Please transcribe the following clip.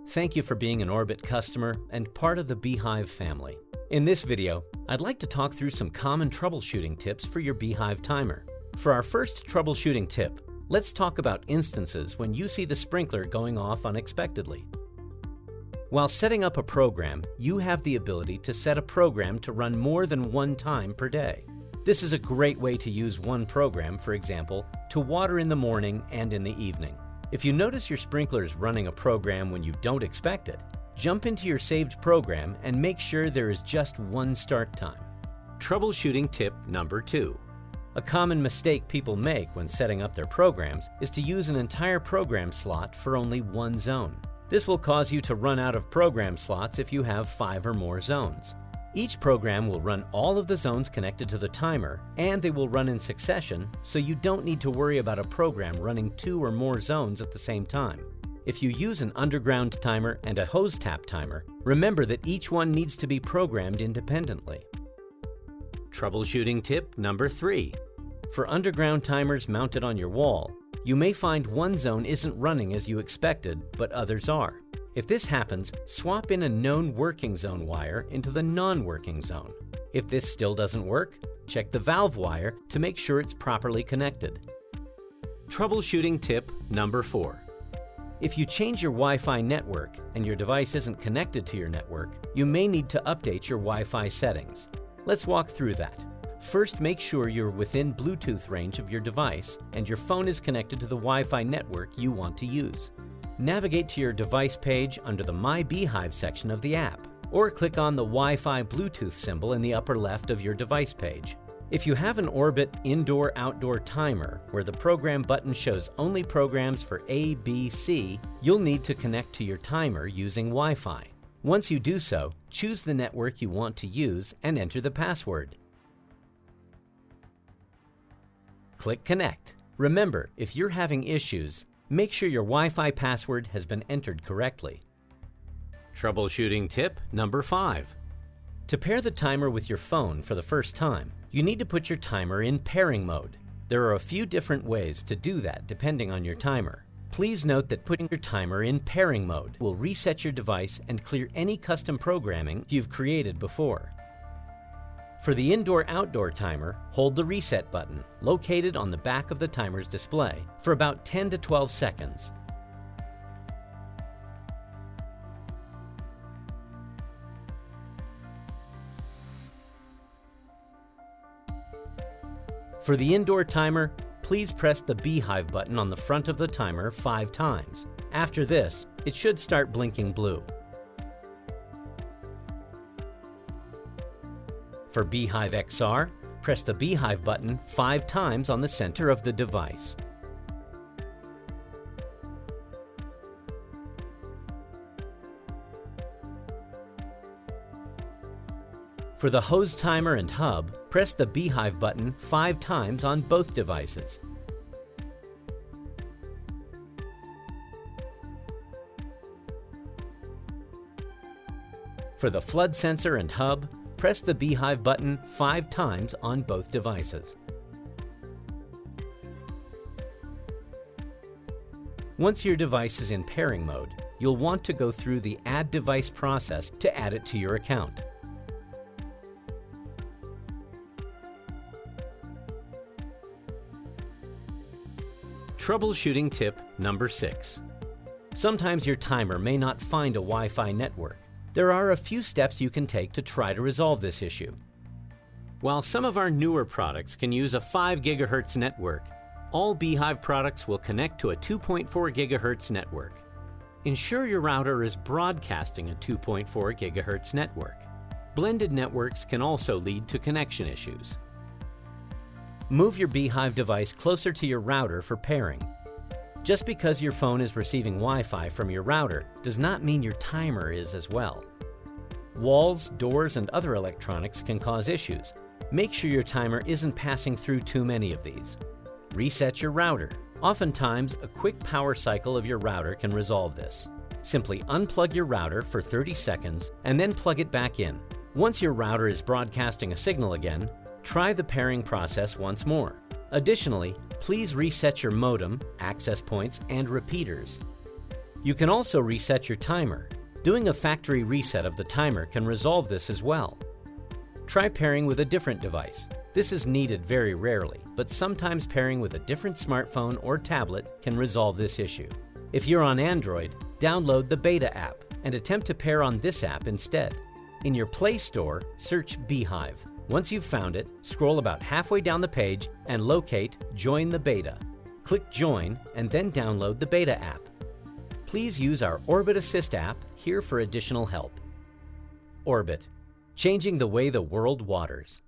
Thank you for being an Orbit customer and part of the B-hyve family. In this video, I'd like to talk through some common troubleshooting tips for your B-hyve timer. For our first troubleshooting tip, let's talk about instances when you see the sprinkler going off unexpectedly. While setting up a program, you have the ability to set a program to run more than one time per day. This is a great way to use one program, for example, to water in the morning and in the evening. If you notice your sprinkler is running a program when you don't expect it, jump into your saved program and make sure there is just one start time. Troubleshooting tip number 2. A common mistake people make when setting up their programs is to use an entire program slot for only one zone. This will cause you to run out of program slots if you have 5 or more zones. Each program will run all of the zones connected to the timer, and they will run in succession, so you don't need to worry about a program running 2 or more zones at the same time. If you use an underground timer and a hose tap timer, remember that each one needs to be programmed independently. Troubleshooting tip number 3. For underground timers mounted on your wall, you may find one zone isn't running as you expected, but others are. If this happens, swap in a known working zone wire into the non-working zone. If this still doesn't work, check the valve wire to make sure it's properly connected. Troubleshooting tip number 4. If you change your Wi-Fi network and your device isn't connected to your network, you may need to update your Wi-Fi settings. Let's walk through that. First, make sure you're within Bluetooth range of your device and your phone is connected to the Wi-Fi network you want to use. Navigate to your device page under the My B-hyve section of the app, or click on the Wi-Fi Bluetooth symbol in the upper left of your device page. If you have an Orbit indoor-outdoor timer where the program button shows only programs for A, B, C, you'll need to connect to your timer using Wi-Fi. Once you do so, choose the network you want to use and enter the password. Click Connect. Remember, if you're having issues, make sure your Wi-Fi password has been entered correctly. Troubleshooting tip number 5. To pair the timer with your phone for the first time, you need to put your timer in pairing mode. There are a few different ways to do that depending on your timer. Please note that putting your timer in pairing mode will reset your device and clear any custom programming you've created before. For the indoor-outdoor timer, hold the reset button, located on the back of the timer's display, for about 10 to 12 seconds. For the indoor timer, please press the B-hyve button on the front of the timer 5 times. After this, it should start blinking blue. For B-hyve XR, press the B-hyve button 5 times on the center of the device. For the hose timer and hub, press the B-hyve button 5 times on both devices. For the flood sensor and hub, press the B-hyve button 5 times on both devices. Once your device is in pairing mode, you'll want to go through the Add Device process to add it to your account. Troubleshooting tip number 6. Sometimes your timer may not find a Wi-Fi network. There are a few steps you can take to try to resolve this issue. While some of our newer products can use a 5 GHz network, all B-hyve products will connect to a 2.4 GHz network. Ensure your router is broadcasting a 2.4 GHz network. Blended networks can also lead to connection issues. Move your B-hyve device closer to your router for pairing. Just because your phone is receiving Wi-Fi from your router does not mean your timer is as well. Walls, doors, and other electronics can cause issues. Make sure your timer isn't passing through too many of these. Reset your router. Oftentimes, a quick power cycle of your router can resolve this. Simply unplug your router for 30 seconds and then plug it back in. Once your router is broadcasting a signal again, try the pairing process once more. Additionally, please reset your modem, access points, and repeaters. You can also reset your timer. Doing a factory reset of the timer can resolve this as well. Try pairing with a different device. This is needed very rarely, but sometimes pairing with a different smartphone or tablet can resolve this issue. If you're on Android, download the Beta app and attempt to pair on this app instead. In your Play Store, search B-hyve. Once you've found it, scroll about halfway down the page and locate Join the Beta. Click Join and then download the Beta app. Please use our Orbit Assist app here for additional help. Orbit, changing the way the world waters.